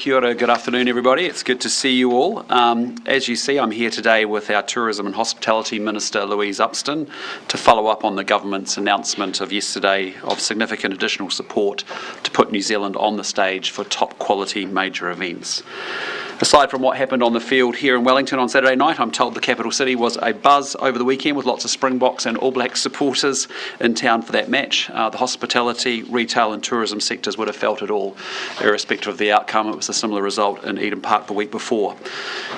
Kia ora, good afternoon everybody, it's good to see you all. As you see, I'm here today with our Tourism and Hospitality Minister Louise Upston to follow up on the government's announcement of yesterday of significant additional support to put New Zealand on the stage for top quality major events. Aside from what happened on the field here in Wellington on Saturday night, I'm told the capital city was a buzz over the weekend with lots of Springboks and All Blacks supporters in town for that match. The hospitality, retail and tourism sectors would have felt it all, irrespective of the outcome. It was a similar result in Eden Park the week before.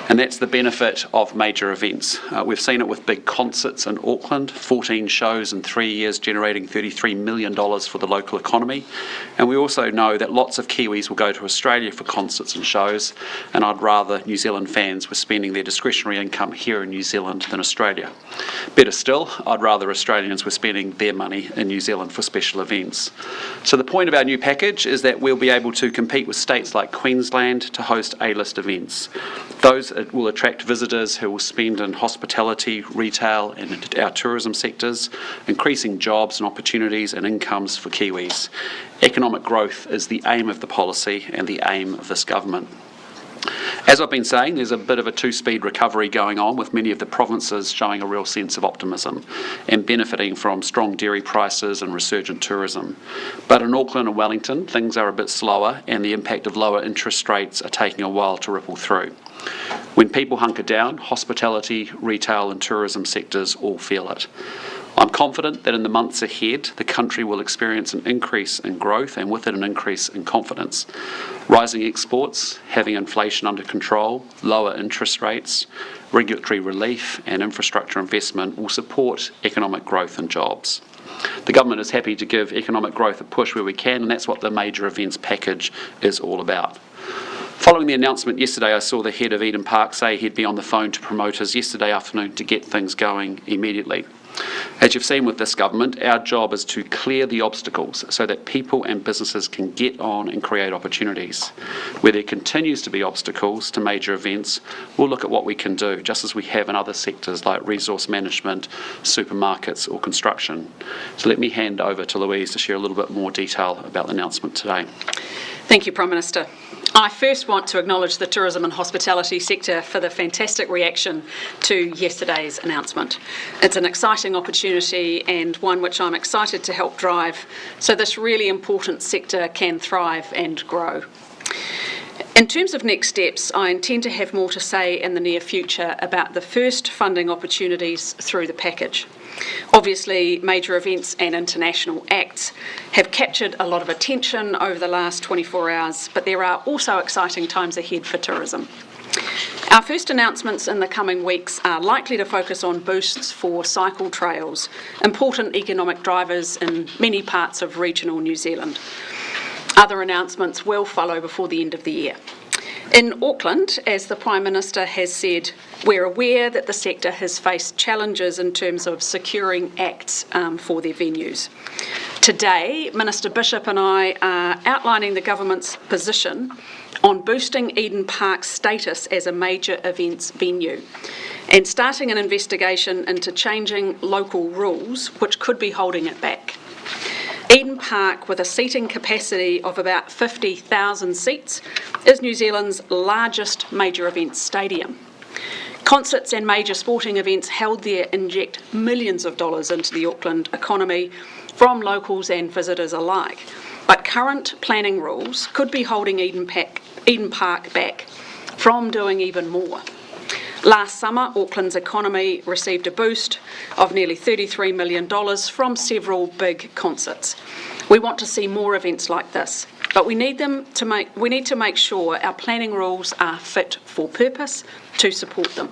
And that's the benefit of major events. We've seen it with big concerts in Auckland, 14 shows in 3 years generating $33 million for the local economy. And we also know that lots of Kiwis will go to Australia for concerts and shows, and I'd rather New Zealand fans were spending their discretionary income here in New Zealand than Australia. Better still, I'd rather Australians were spending their money in New Zealand for special events. So the point of our new package is that we'll be able to compete with states like Queensland to host A-list events. Those will attract visitors who will spend in hospitality, retail and our tourism sectors, increasing jobs and opportunities and incomes for Kiwis. Economic growth is the aim of the policy and the aim of this government. As I've been saying, there's a bit of a two-speed recovery going on, with many of the provinces showing a real sense of optimism and benefiting from strong dairy prices and resurgent tourism. But in Auckland and Wellington, things are a bit slower, and the impact of lower interest rates are taking a while to ripple through. When people hunker down, hospitality, retail and tourism sectors all feel it. I'm confident that in the months ahead, the country will experience an increase in growth and with it an increase in confidence. Rising exports, having inflation under control, lower interest rates, regulatory relief and infrastructure investment will support economic growth and jobs. The government is happy to give economic growth a push where we can, and that's what the major events package is all about. Following the announcement yesterday, I saw the head of Eden Park say he'd be on the phone to promoters yesterday afternoon to get things going immediately. As you've seen with this government, our job is to clear the obstacles so that people and businesses can get on and create opportunities. Where there continues to be obstacles to major events, we'll look at what we can do, just as we have in other sectors like resource management, supermarkets or construction. So let me hand over to Louise to share a little bit more detail about the announcement today. Thank you, Prime Minister. I first want to acknowledge the tourism and hospitality sector for the fantastic reaction to yesterday's announcement. It's an exciting opportunity and one which I'm excited to help drive so this really important sector can thrive and grow. In terms of next steps, I intend to have more to say in the near future about the first funding opportunities through the package. Obviously, major events and international acts have captured a lot of attention over the last 24 hours, but there are also exciting times ahead for tourism. Our first announcements in the coming weeks are likely to focus on boosts for cycle trails, important economic drivers in many parts of regional New Zealand. Other announcements will follow before the end of the year. In Auckland, as the Prime Minister has said, we're aware that the sector has faced challenges in terms of securing acts for their venues. Today, Minister Bishop and I are outlining the government's position on boosting Eden Park's status as a major events venue and starting an investigation into changing local rules which could be holding it back. Eden Park, with a seating capacity of about 50,000 seats, is New Zealand's largest major events stadium. Concerts and major sporting events held there inject millions of dollars into the Auckland economy from locals and visitors alike. But current planning rules could be holding Eden Park back from doing even more. Last summer, Auckland's economy received a boost of nearly $33 million from several big concerts. We want to see more events like this, but we need to make sure our planning rules are fit for purpose to support them.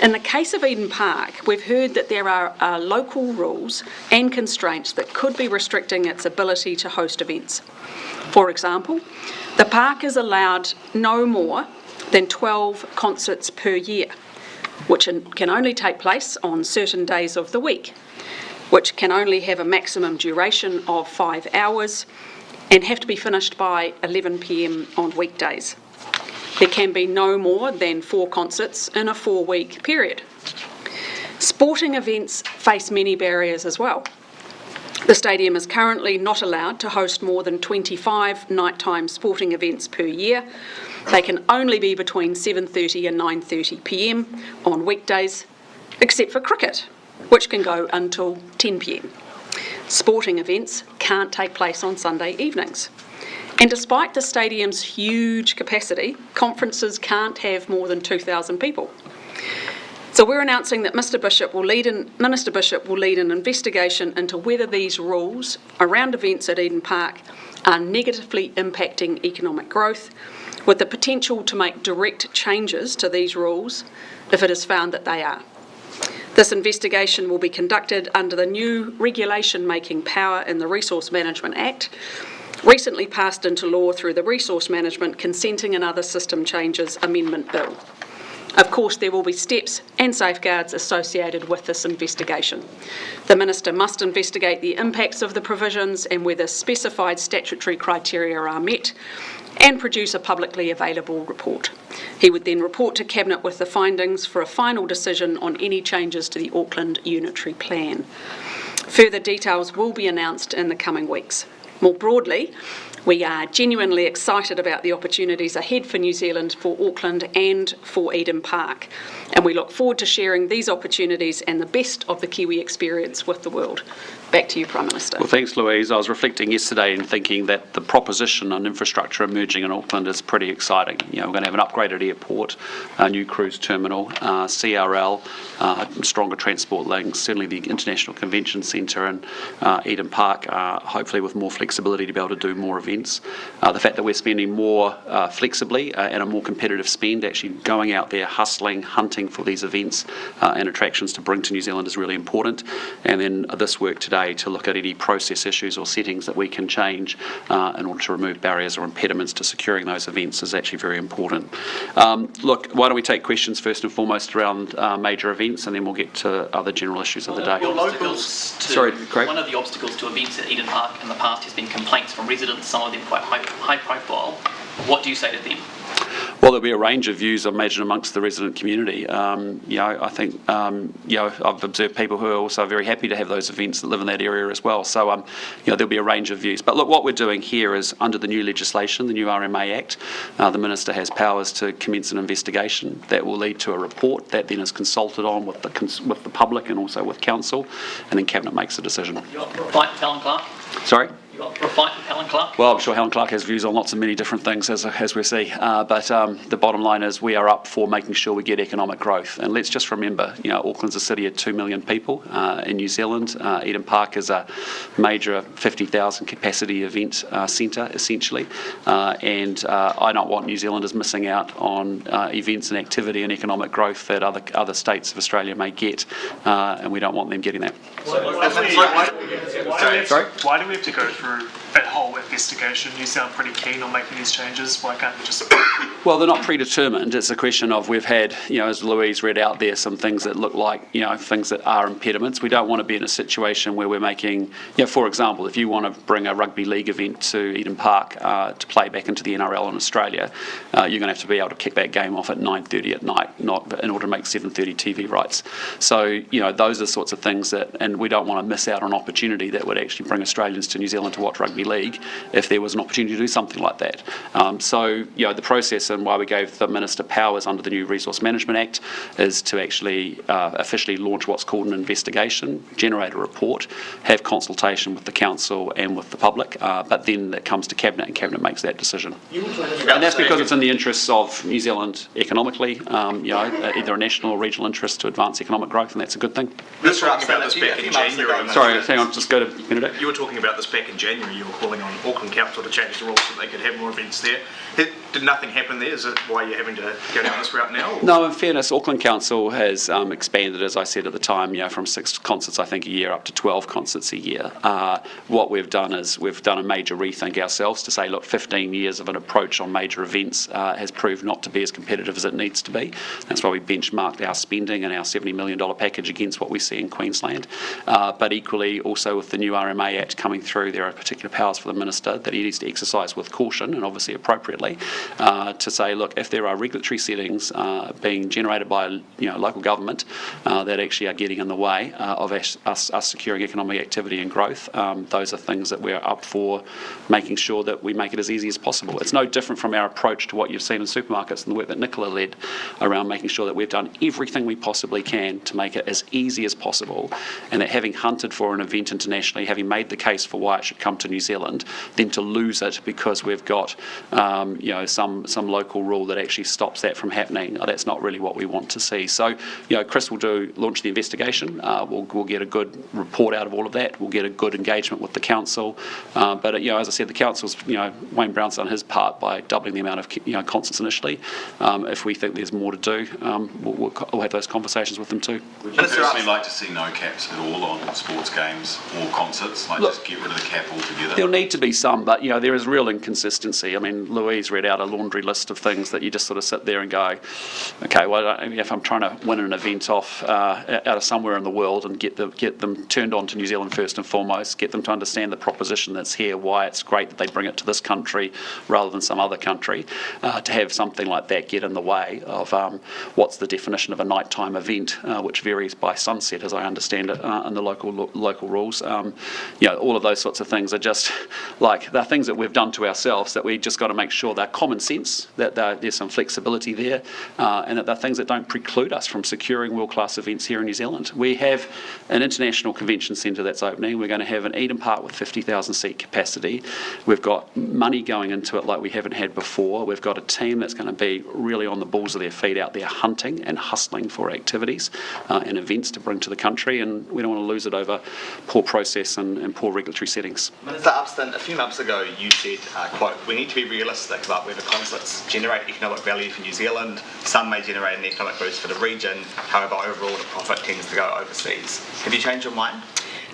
In the case of Eden Park, we've heard that there are local rules and constraints that could be restricting its ability to host events. For example, the park is allowed no more than 12 concerts per year, which can only take place on certain days of the week, which can only have a maximum duration of 5 hours and have to be finished by 11 p.m. on weekdays. There can be no more than 4 concerts in a 4-week period. Sporting events face many barriers as well. The stadium is currently not allowed to host more than 25 nighttime sporting events per year. They can only be between 7:30 and 9:30 p.m. on weekdays, except for cricket, which can go until 10 p.m. Sporting events can't take place on Sunday evenings. And despite the stadium's huge capacity, conferences can't have more than 2,000 people. So we're announcing that Minister Bishop will lead an investigation into whether these rules around events at Eden Park are negatively impacting economic growth, with the potential to make direct changes to these rules if it is found that they are. This investigation will be conducted under the new regulation-making power in the Resource Management Act, recently passed into law through the Resource Management Consenting and Other System Changes Amendment Bill. Of course, there will be steps and safeguards associated with this investigation. The Minister must investigate the impacts of the provisions and whether specified statutory criteria are met, and produce a publicly available report. He would then report to Cabinet with the findings for a final decision on any changes to the Auckland Unitary Plan. Further details will be announced in the coming weeks. More broadly, we are genuinely excited about the opportunities ahead for New Zealand, for Auckland and for Eden Park, and we look forward to sharing these opportunities and the best of the Kiwi experience with the world. Back to you, Prime Minister. Well, thanks, Louise. I was reflecting yesterday and thinking that the proposition on infrastructure emerging in Auckland is pretty exciting. We're going to have an upgraded airport, a new cruise terminal, CRL, stronger transport links, certainly the International Convention Centre and Eden Park, hopefully with more flexibility to be able to do more events. The fact that we're spending more flexibly and a more competitive spend, actually going out there, hustling, hunting for these events and attractions to bring to New Zealand is really important. And then this work today to look at any process issues or settings that we can change in order to remove barriers or impediments to securing those events is actually very important. Look, why don't we take questions first and foremost around major events, and then we'll get to other general issues of the day. Sorry, Craig? One of the obstacles to events at Eden Park in the past has been complaints from residents, some of them quite high profile. What do you say to them? Well, there'll be a range of views, I imagine, amongst the resident community. I think, I've observed people who are also very happy to have those events that live in that area as well. So, there'll be a range of views. But look, what we're doing here is, under the new legislation, the new RMA Act, the Minister has powers to commence an investigation that will lead to a report that then is consulted on with the public and also with Council, and then Cabinet makes a decision. You got a fight with Helen Clark? Sorry? You got a fight with Helen Clark? Well, I'm sure Helen Clark has views on lots of many different things, as we see. But the bottom line is we are up for making sure we get economic growth. And let's just remember, Auckland's a city of 2 million people in New Zealand. Eden Park is a major 50,000 capacity event centre, essentially. And I don't want New Zealanders missing out on events and activity and economic growth that other states of Australia may get. And we don't want them getting that. Why do we have to go through that whole investigation? You sound pretty keen on making these changes. Why can't we just... Well, they're not predetermined. It's a question of, we've had, as Louise read out there, some things that look like, things that are impediments. We don't want to be in a situation where we're making, for example, if you want to bring a rugby league event to Eden Park to play back into the NRL in Australia, you're going to have to be able to kick that game off at 9:30 at night, not in order to make 7:30 TV rights. So, those are the sorts of things that, and we don't want to miss out on opportunity that would actually bring Australians to New Zealand to watch rugby league if there was an opportunity to do something like that. The process and why we gave the Minister powers under the new Resource Management Act is to actually officially launch what's called an investigation, generate a report, have consultation with the Council and with the public, but then it comes to Cabinet and Cabinet makes that decision. And that's because it's in the interests of New Zealand economically, either a national or regional interest to advance economic growth, and that's a good thing. This about this back in January. Sorry, hang on, just go to Benedict. You were talking about this back in January. You were calling on Auckland Council to change the rules so they could have more events there. Did nothing happen there? Is it why you're having to go down this route now? Or? No, in fairness, Auckland Council has expanded, as I said at the time, from 6 concerts, I think, a year up to 12 concerts a year. What we've done is we've done a major rethink ourselves to say, look, 15 years of an approach on major events has proved not to be as competitive as it needs to be. That's why we benchmarked our spending and our $70 million package against what we see in Queensland. But equally, also with the new RMA Act coming through, there are particular powers for the Zealand minister that he needs to exercise with caution and obviously appropriately to say, look, if there are regulatory settings being generated by local government that actually are getting in the way of us securing economic activity and growth, those are things that we're up for making sure that we make it as easy as possible. It's no different from our approach to what you've seen in supermarkets and the work that Nicola led around making sure that we've done everything we possibly can to make it as easy as possible, and that having hunted for an event internationally, having made the case for why it should come to New Zealand, then to lose it because we've got some local rule that actually stops that from happening, that's not really what we want to see. So Chris will launch the investigation. We'll get a good report out of all of that. We'll get a good engagement with the council. But as I said, the council's Wayne Brown's done his part by doubling the amount of concerts initially. If we think there's more to do, we'll have those conversations with them too. Would you personally like to see no caps at all on sports games or concerts? Just get rid of the cap altogether? There'll need to be some, but there is real inconsistency. I mean, Louise read out a laundry list of things that you just sort of sit there and go, okay, well, if I'm trying to win an event off out of somewhere in the world and get them turned on to New Zealand first and foremost, get them to understand the proposition that's here, why it's great that they bring it to this country rather than some other country, to have something like that get in the way of what's the definition of a nighttime event, which varies by sunset, as I understand it, in the local rules. All of those sorts of things are just they're things that we've done to ourselves that we just got to make sure they're common sense, that there's some flexibility there, and that they're things that don't preclude us from securing world-class events here in New Zealand. We have an international convention centre that's opening. We're going to have an Eden Park with 50,000 seat capacity. We've got money going into it like we haven't had before. We've got a team that's going to be really on the balls of their feet out there hunting and hustling for activities and events to bring to the country, and we don't want to lose it over poor process and poor regulatory settings. Minister Upston, a few months ago you said, quote, "We need to be realistic about whether concerts generate economic value for New Zealand. Some may generate an economic boost for the region, however overall the profit tends to go overseas." Have you changed your mind?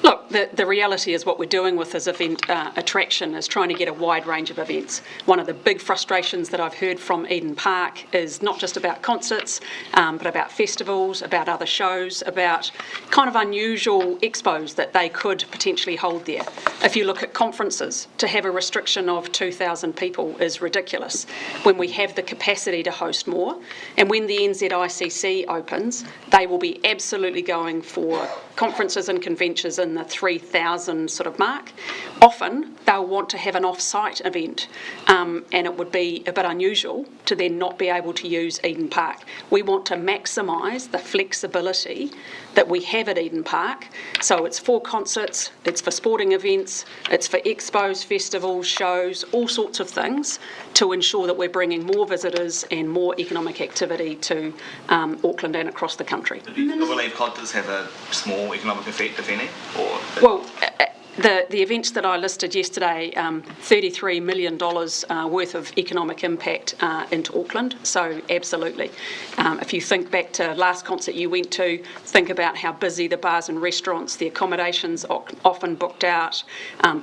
Look, the reality is what we're doing with this event attraction is trying to get a wide range of events. One of the big frustrations that I've heard from Eden Park is not just about concerts, but about festivals, about other shows, about kind of unusual expos that they could potentially hold there. If you look at conferences, to have a restriction of 2,000 people is ridiculous when we have the capacity to host more. And when the NZICC opens, they will be absolutely going for conferences and conventions in the 3,000 sort of mark. Often they'll want to have an off-site event, and it would be a bit unusual to then not be able to use Eden Park. We want to maximise the flexibility that we have at Eden Park. So it's for concerts, it's for sporting events, it's for expos, festivals, shows, all sorts of things to ensure that we're bringing more visitors and more economic activity to Auckland and across the country. Do you believe concerts have a small economic effect, if any? Well, the events that I listed yesterday, $33 million worth of economic impact into Auckland, so absolutely. If you think back to last concert you went to, think about how busy the bars and restaurants, the accommodations often booked out,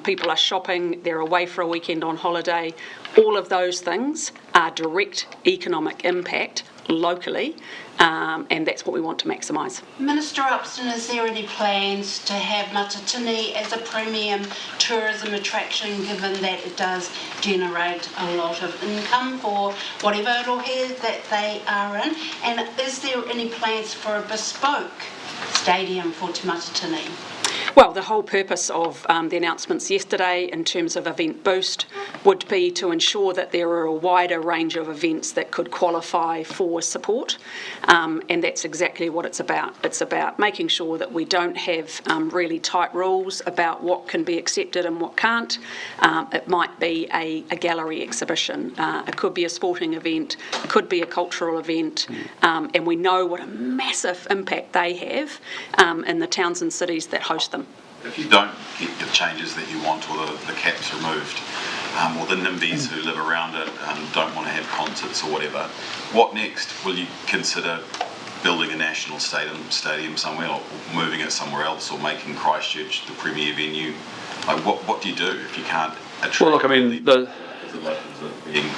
people are shopping, they're away for a weekend on holiday. All of those things are direct economic impact locally, and that's what we want to maximise. Minister Upston, is there any plans to have Matatini as a premium tourism attraction, given that it does generate a lot of income for whatever area that they are in? And is there any plans for a bespoke stadium for Te Matatini? Well, the whole purpose of the announcements yesterday in terms of Event Boost would be to ensure that there are a wider range of events that could qualify for support, and that's exactly what it's about. It's about making sure that we don't have really tight rules about what can be accepted and what can't. It might be a gallery exhibition, it could be a sporting event, it could be a cultural event, and we know what a massive impact they have in the towns and cities that host them. If you don't get the changes that you want, or the caps removed, or the NIMBYs who live around it don't want to have concerts or whatever, what next? Will you consider building a national stadium somewhere, or moving it somewhere else, or making Christchurch the premier venue? Like, what do you do if you can't attract? Well, look, I mean, the locals that are being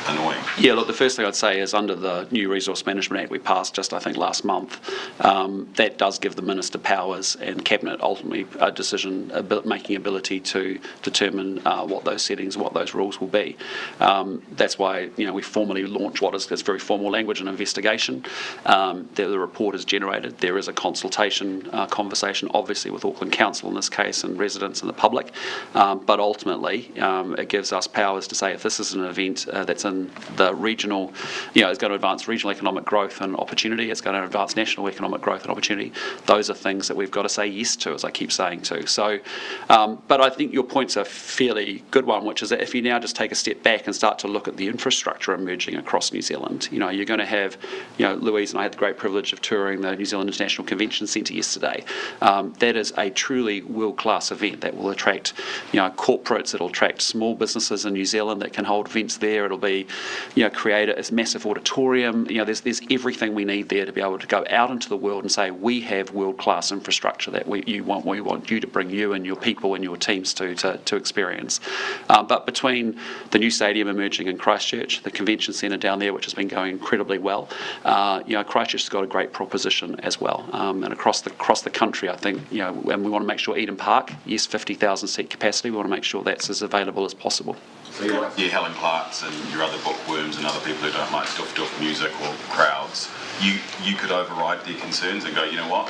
annoying. Yeah, look, the first thing I'd say is under the new Resource Management Act we passed just, I think, last month, that does give the Minister powers and Cabinet ultimately a decision-making ability to determine what those settings, what those rules will be. That's why, we formally launch what is very formal language, an investigation. The report is generated. There is a consultation conversation, obviously, with Auckland Council in this case and residents and the public, but ultimately it gives us powers to say if this is an event that's in the regional, it's going to advance regional economic growth and opportunity, it's going to advance national economic growth and opportunity, those are things that we've got to say yes to, as I keep saying to. So, but I think your point's a fairly good one, which is that if you now just take a step back and start to look at the infrastructure emerging across New Zealand, you're going to have, Louise and I had the great privilege of touring the New Zealand International Convention Centre yesterday. That is a truly world-class event that will attract, corporates, it'll attract small businesses in New Zealand that can hold events there, it'll be, create a massive auditorium, there's everything we need there to be able to go out into the world and say we have world-class infrastructure that we want you to bring you and your people and your teams to experience. But between the new stadium emerging in Christchurch, the convention centre down there, which has been going incredibly well, Christchurch has got a great proposition as well. And across the country, I think, and we want to make sure Eden Park, yes, 50,000 seat capacity, we want to make sure that's as available as possible. So your Helen Clarks and your other bookworms and other people who don't like stuffed music or crowds, you could override their concerns and go, you know what,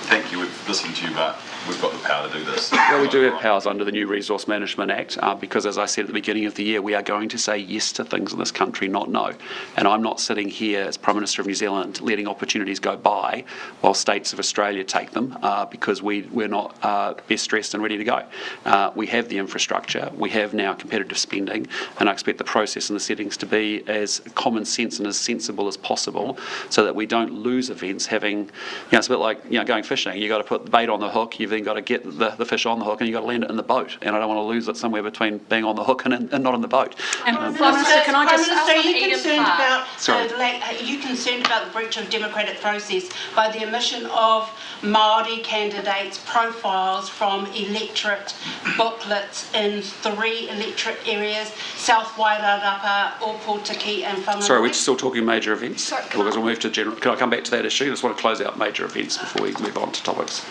thank you, we've listened to you, but we've got the power to do this. Well, we do have powers under the new Resource Management Act because, as I said at the beginning of the year, we are going to say yes to things in this country, not no. And I'm not sitting here as Prime Minister of New Zealand letting opportunities go by while states of Australia take them because we're not best dressed and ready to go. We have the infrastructure, we have now competitive spending, and I expect the process and the settings to be as common sense and as sensible as possible so that we don't lose events having, it's a bit like going fishing. You've got to put the bait on the hook, you've then got to get the fish on the hook and you've got to land it in the boat. And I don't want to lose it somewhere between being on the hook and not in the boat. And Prime Minister, can I just ask on are you concerned about the breach of democratic process by the omission of Māori candidates' profiles from electorate booklets in 3 electorate areas, South Wairarapa, Opotiki and Whanganui? Sorry, we're still talking major events? Because we'll move to general. Can I come back to that issue? I just want to close out major events before we move on to topics.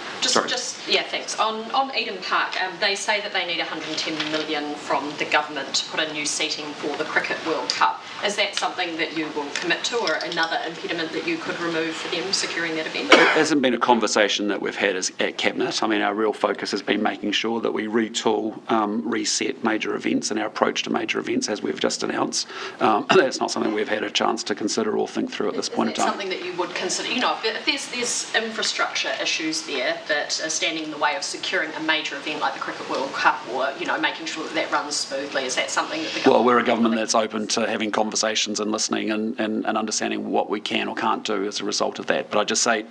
Thanks. On Eden Park, they say that they need 110 million from the government to put in new seating for the Cricket World Cup. Is that something that you will commit to, or another impediment that you could remove for them securing that event? It hasn't been a conversation that we've had at Cabinet. I mean, our real focus has been making sure that we retool, reset major events and our approach to major events as we've just announced. That's not something we've had a chance to consider or think through at this point in time. Something that you would consider, if there's infrastructure issues there that are standing in the way of securing a major event like the Cricket World Cup, or making sure that runs smoothly, is that something that the government... Well, we're a government that's open to having conversations and listening and understanding what we can or can't do as a result of that. But I just say,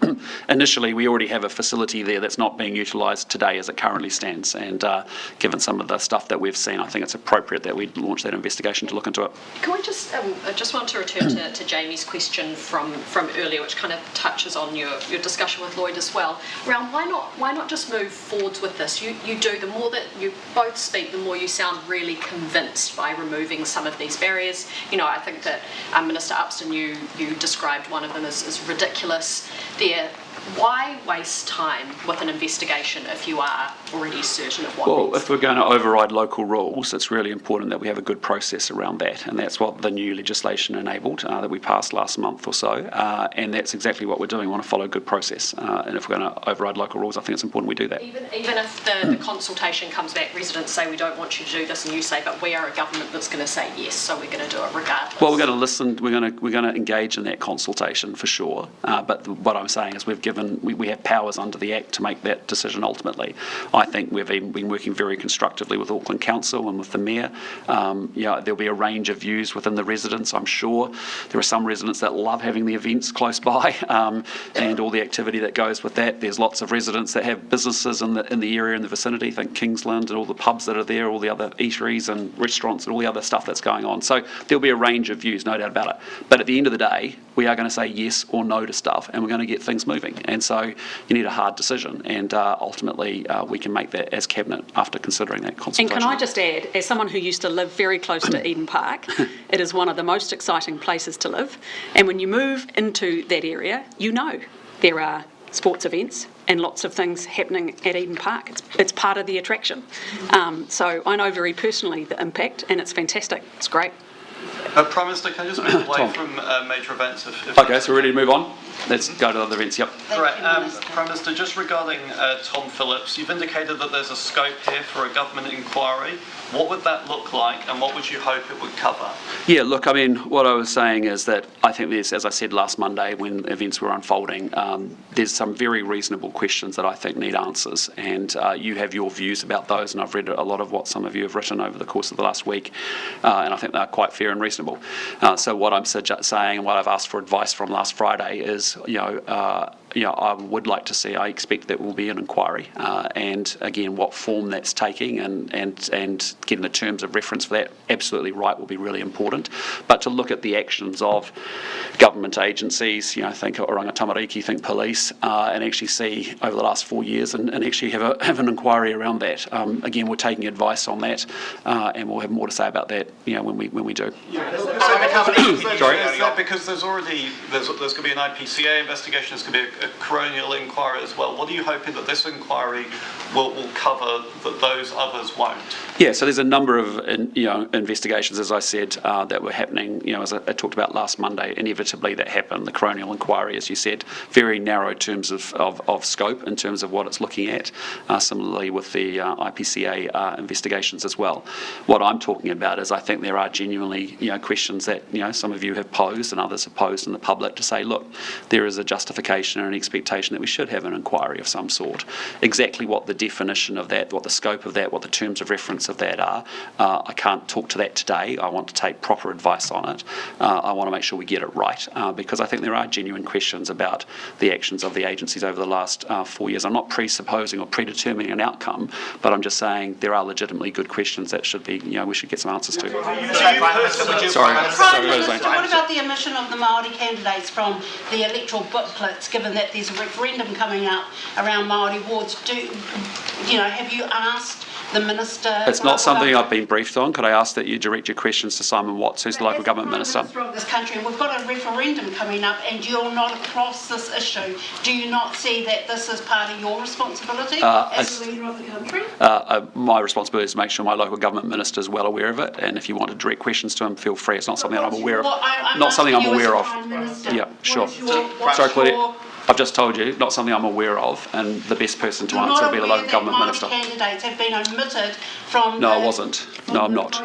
initially, we already have a facility there that's not being utilised today as it currently stands, and given some of the stuff that we've seen, I think it's appropriate that we launch that investigation to look into it. Can we just, I just want to return to Jamie's question from earlier, which kind of touches on your discussion with Lloyd as well, around why not just move forwards with this? You do, the more that you both speak, the more you sound really convinced by removing some of these barriers. I think that Minister Upston, you described one of them as ridiculous there. Why waste time with an investigation if you are already certain of what Well, if we're going to override local rules, it's really important that we have a good process around that, and that's what the new legislation enabled that we passed last month or so, and that's exactly what we're doing. We want to follow a good process, and if we're going to override local rules, I think it's important we do that. Even if the consultation comes back, residents say we don't want you to do this, and you say, but we are a government that's going to say yes, so we're going to do it regardless. Well, we're going to listen. We're going to engage in that consultation for sure. But what I'm saying is we have powers under the Act to make that decision ultimately. I think we've been working very constructively with Auckland Council and with the Mayor. There'll be a range of views within the residents, I'm sure. There are some residents that love having the events close by and all the activity that goes with that. There's lots of residents that have businesses in the area, in the vicinity, think Kingsland and all the pubs that are there, all the other eateries and restaurants and all the other stuff that's going on. So there'll be a range of views, no doubt about it. But at the end of the day, we are going to say yes or no to stuff, and we're going to get things moving. And so you need a hard decision, and ultimately we can can make that as Cabinet after considering that And consultation. can I just add, as someone who used to live very close to Eden Park, it is one of the most exciting places to live. And when you move into that area, you know there are sports events and lots of things happening at Eden Park. It's part of the attraction. So I know very personally the impact, and it's fantastic. It's great. Prime Minister, can I just move away Tom. from major events? Okay, so we're ready to move on? Let's go to other events, yep. Right, Prime Minister, just regarding Tom Phillips, you've indicated that there's a scope here for a government inquiry. What would that look like, and what would you hope it would cover? Yeah, look, I mean, what I was saying is that I think there's, as I said last Monday when events were unfolding, there's some very reasonable questions that I think need answers, and you have your views about those, and I've read a lot of what some of you have written over the course of the last week, and I think they're quite fair and reasonable. So what I'm saying, and what I've asked for advice from last Friday is, I would like to see, I expect that will be an inquiry, and again, what form that's taking and getting the terms of reference for that, absolutely right, will be really important. But to look at the actions of government agencies, think Oranga Tamariki, think police, and actually see over the last 4 years and actually have an inquiry around that. Again, we're taking advice on that, and we'll have more to say about that, when we do. Sorry? Is that because there's going to be an IPCA investigation, there's going to be a coronial inquiry as well. What are you hoping that this inquiry will cover that those others won't? Yeah, so there's a number of investigations, as I said, that were happening. As I talked about last Monday, inevitably that happened. The coronial inquiry, as you said, very narrow terms of scope in terms of what it's looking at. Similarly with the IPCA investigations as well. What I'm talking about is I think there are genuinely questions that some of you have posed and others have posed in the public to say, look, there is a justification and an expectation that we should have an inquiry of some sort. Exactly what the definition of that, what the scope of that, what the terms of reference of that are, I can't talk to that today. I want to take proper advice on it. I want to make sure we get it right, because I think there are genuine questions about the actions of the agencies over the last 4 years. I'm not presupposing or predetermining an outcome, but I'm just saying there are legitimately good questions that should be, we should get some answers to. Prime Minister, what about the omission of the Māori candidates from the electoral booklets, given that there's a referendum coming up around Māori wards? Have you asked the Minister? It's not something I've been briefed on. Could I ask that you direct your questions to Simon Watts, who's the local government minister? Of this country, and we've got a referendum coming up, and you're not across this issue. Do you not see that this is part of your responsibility as the leader of the country? My responsibility is to make sure my local government minister is well aware of it, and if you want to direct questions to him, feel free. It's not something that I'm aware of. Not something I'm aware of. Yeah, sure. Sorry, Claudia. I've just told you, not something I'm aware of, and the best person to answer will be the local government minister. Candidates have been omitted from No, I wasn't. No, I'm not.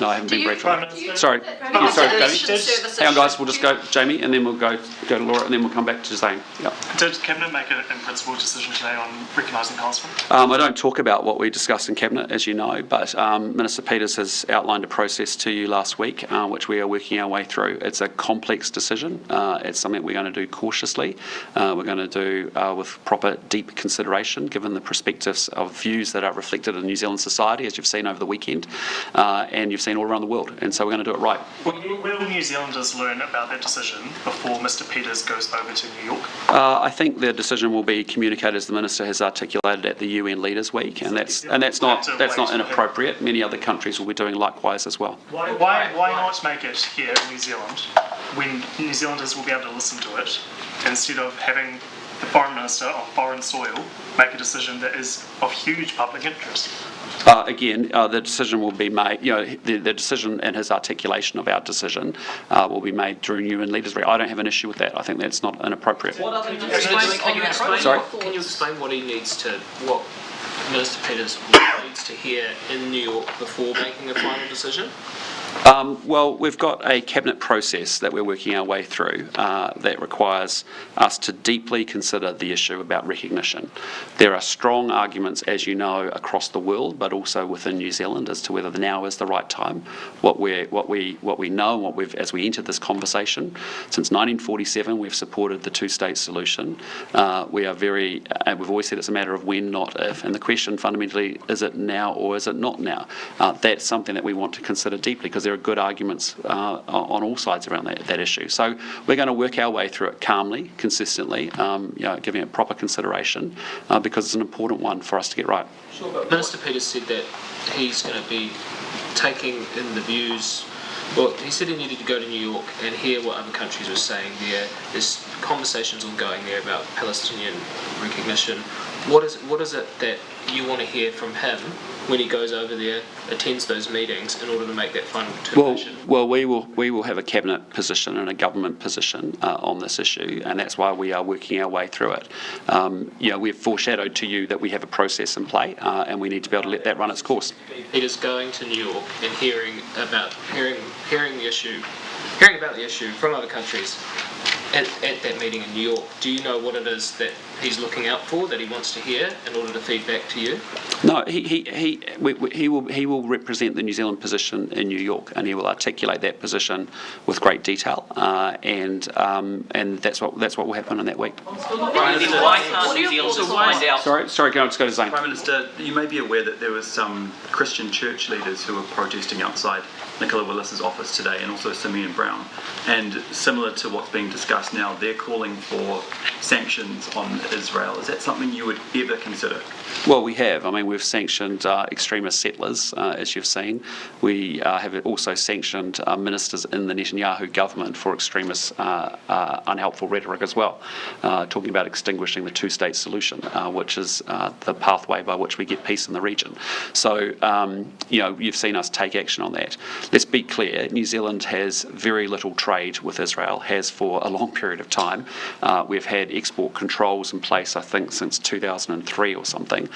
No, I haven't been briefed on it. Sorry. Yeah, sorry, Jamie. Hang on, guys. We'll just go, Jamie, and then we'll go to Laura, and then we'll come back to Zane. Yep. Did Cabinet make an in-principle decision today on recognising Palestine? I don't talk about what we discussed in Cabinet, as you know, but Minister Peters has outlined a process to you last week, which we are working our way through. It's a complex decision. It's something we're going to do cautiously. We're going to do with proper, deep consideration, given the perspectives of views that are reflected in New Zealand society, as you've seen over the weekend, and you've seen all around the world. And so we're going to do it right. Will New Zealanders learn about that decision before Mr Peters goes over to New York? I think the decision will be communicated as the Minister has articulated at the UN Leaders Week, and that's not inappropriate. Many other countries will be doing likewise as well. Why not make it here in New Zealand when New Zealanders will be able to listen to it, instead of having the Foreign Minister on foreign soil make a decision that is of huge public interest? Again, the decision will be made, the decision and his articulation of our decision will be made during UN Leaders Week. I don't have an issue with that. I think that's not inappropriate. Can you explain what he needs to, what Minister Peters needs to hear in New York before making a final decision? Well, we've got a cabinet process that we're working our way through that requires us to deeply consider the issue about recognition. There are strong arguments, as you know, across the world, but also within New Zealand as to whether now is the right time. What we know, and what we've, as we entered this conversation, since 1947, we've supported the two-state solution. We are we've always said it's a matter of when, not if, and the question fundamentally, is it now or is it not now? That's something that we want to consider deeply, because because there are good arguments on all sides around that issue. So we're going to work our way through it calmly, consistently, giving it proper consideration, because it's an important one for us to get right. Minister Peters said that he's going to be taking in the views. Well, he said he needed to go to New York and hear what other countries were saying there. There's conversations ongoing there about Palestinian recognition. What is it that you want to hear from him when he goes over there, attends those meetings, in order to make that final determination? Well, we will have a cabinet position and a government position on this issue, and that's why we are working our way through it. We've foreshadowed to you that we have a process in play, and we need to be able to let that run its course. Peters going to New York and hearing about the issue from other countries at that meeting in New York. Do you know what it is that he's looking out for, that he wants to hear, in order to feed back to you? No, he will represent the New Zealand position in New York, and he will articulate that position with great detail, and that's what will happen in that week. Sorry, can I just go to Zane? Prime Minister, you may be aware that there was some Christian church leaders who were protesting outside Nicola Willis's office today, and also Simeon Brown. And similar to what's being discussed now, they're calling for sanctions on Israel. Is that something you would ever consider? Well, we have. I mean, we've sanctioned extremist settlers, as you've seen. We have also sanctioned ministers in the Netanyahu government for extremist, unhelpful rhetoric as well, talking about extinguishing the two-state solution, which is the pathway by which we get peace in the region. So, you've seen us take action on that. Let's be clear, New Zealand has very little trade with Israel, has for a long period of time. We've had export controls in place, I think, since 2003 or something.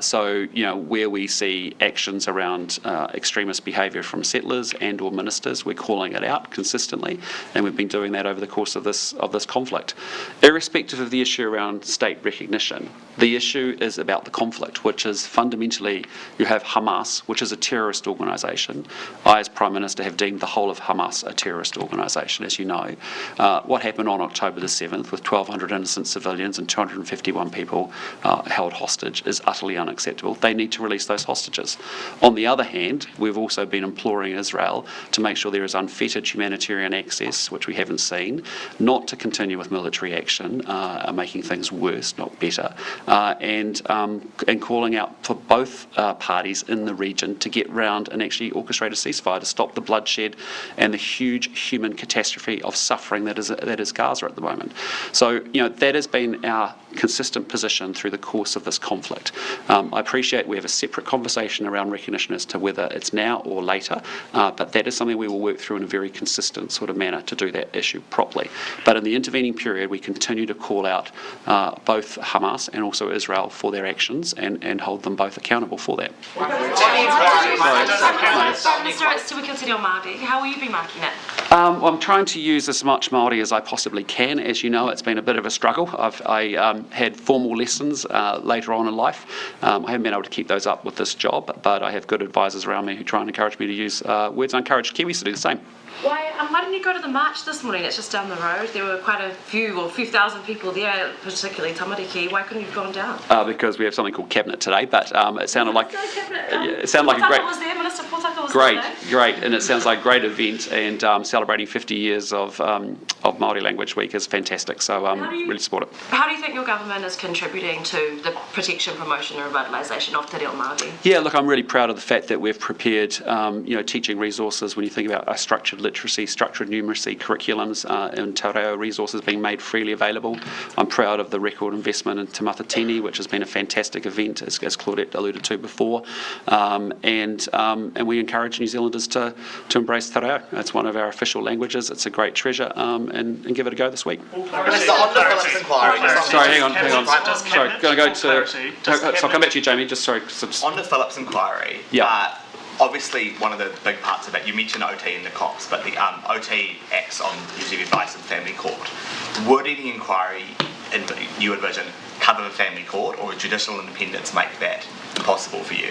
So, where we see actions around extremist behaviour from settlers and or ministers, we're calling it out consistently, and we've been doing that over the course of this conflict. Irrespective of the issue around state recognition, the issue is about the conflict, which is fundamentally you have Hamas, which is a terrorist organisation. I, as Prime Minister, have deemed the whole of Hamas a terrorist organisation, as you know. What happened on October the 7th with 1,200 innocent civilians and 251 people held hostage is utterly unacceptable. They need to release those hostages. On the other hand, we've also been imploring Israel to make sure there is unfettered humanitarian access, which we haven't seen, not to continue with military action, making things worse, not better, and calling out for both parties in the region to get round and actually orchestrate a ceasefire to stop the bloodshed and the huge human catastrophe of suffering that is Gaza at the moment. So, that has been our consistent position through the course of this conflict. I appreciate we have a separate conversation around recognition as to whether it's now or later, but that is something we will work through in a very consistent sort of manner to do that issue properly. But in the intervening period, we continue to call out both Hamas and also Israel for their actions and hold them both accountable for that. How will you be marking it? I'm trying to use as much Māori as I possibly can. As you know, it's been a bit of a struggle. I had formal lessons later on in life. I haven't been able to keep those up with this job, but I have good advisors around me who try and encourage me to use words. I encourage Kiwis to do the same. Why didn't you go to the march this morning? It's just down the road. There were quite a few thousand people there, particularly Tamariki. Why couldn't you have gone down? Because we have something called cabinet today, but it sounded like it sounded like a great. Was there, Minister Potaka was great, there. Great, and it sounds like a great event. And celebrating 50 years of Māori Language Week is fantastic. So really support it. How do you think your government is contributing to the protection, promotion, and revitalisation of Te Reo Māori? Yeah, look, I'm really proud of the fact that we've prepared, teaching resources. When you think about structured literacy, structured numeracy curriculums, and Te Reo resources being made freely available. I'm proud of the record investment in Te Matatini, which has been a fantastic event, as Claudette alluded to before. And we encourage New Zealanders to embrace Te Reo. It's one of our official languages. It's a great treasure, and give it a go this week. On the Phillips inquiry. Sorry, hang on. Sorry, going to go to. So I'll come back to you, Jamie. Just sorry. On the Phillips inquiry. Yeah. Obviously, one of the big parts of it, you mentioned OT in the COPS, but the OT acts on New Zealand Advice and Family Court. Would any inquiry, in your vision, cover the family court, or would judicial independence make that impossible for you?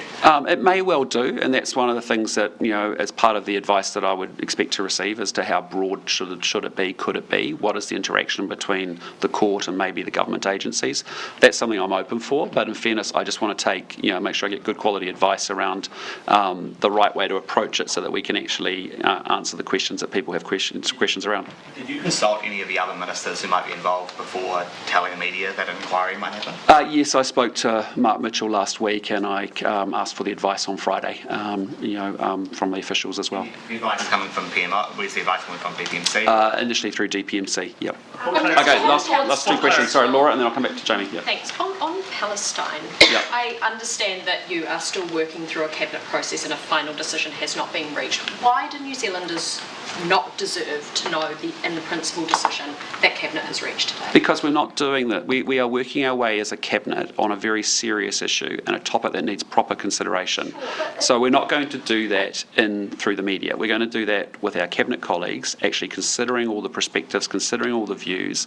It may well do, and that's one of the things that, as part of the advice that I would expect to receive as to how broad should it be, could it be, what is the interaction between the court and maybe the government agencies. That's something I'm open for, but in fairness, I just want to make sure I get good quality advice around the right way to approach it so that we can actually answer the questions that people have questions around. Did you consult any of the other ministers who might be involved before telling the media that an inquiry might happen? Yes, I spoke to Mark Mitchell last week, and I asked for the advice on Friday, from the officials as well. The advice coming from PMO, where's the advice coming from DPMC? Initially through DPMC, yep. Okay, last two questions. Sorry, Laura, and then I'll come back to Jamie. Yep. Thanks. On Palestine, Yep. I understand that you are still working through a cabinet process and a final decision has not been reached. Why do New Zealanders not deserve to know in the principal decision that cabinet has reached today? Because we're not doing that. We are working our way as a cabinet on a very serious issue and a topic that needs proper consideration. So we're not going to do that through the media. We're going to do that with our cabinet colleagues, actually considering all the perspectives, considering all the views,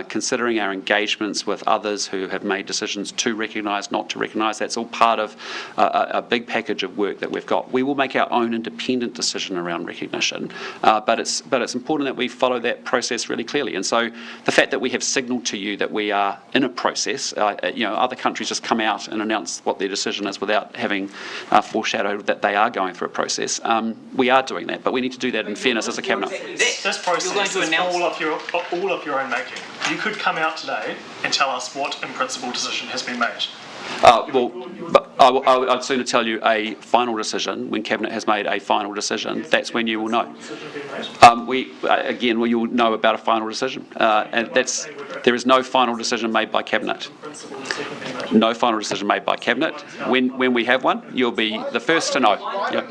considering our engagements with others who have made decisions to recognise, not to recognise. That's all part of a big package of work that we've got. We will make our own independent decision around recognition, but it's important that we follow that process really clearly. And so the fact that we have signalled to you that we are in a process, other countries just come out and announce what their decision is without having foreshadowed that they are going through a process. We are doing that, but we need to do that in fairness as a cabinet. This process is all of your own making. You could come out today and tell us what in principle decision has been made. But I'd sooner tell you a final decision. When Cabinet has made a final decision, that's when you will know. You will know about a final decision. And there is no final decision made by Cabinet. No final decision made by Cabinet. When we have one, you'll be the first to know. Yep.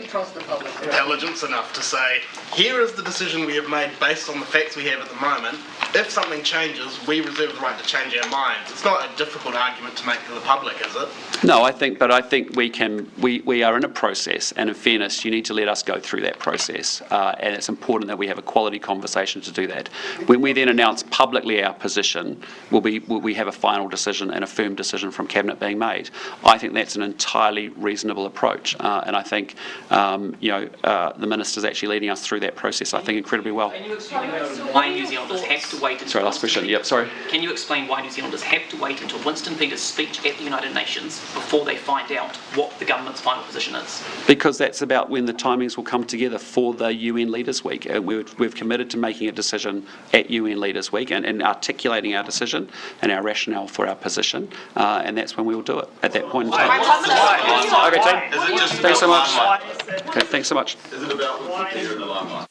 Intelligence enough to say, here is the decision we have made based on the facts we have at the moment. If something changes, we reserve the right to change our minds. It's not a difficult argument to make to the public, is it? No, I think we are in a process, and in fairness, you need to let us go through that process, and it's important that we have a quality conversation to do that. When we then announce publicly our position, will we have a final decision and a firm decision from Cabinet being made? I think that's an entirely reasonable approach, and I think the Minister's actually leading us through that process, I think, incredibly well. Can you explain why New Zealanders have to wait until... Sorry, last question. Yep, sorry. Can you explain why New Zealanders have to wait until Winston Peters' speech at the United Nations before they find out what the government's final position is? Because that's about when the timings will come together for the UN Leaders Week. We've committed to making a decision at UN Leaders Week and articulating our decision and our rationale for our position, and that's when we will do it, at that point in time. Okay, team. Thanks so much. Okay, thanks so much. Is it about Winston Peters in the limelight?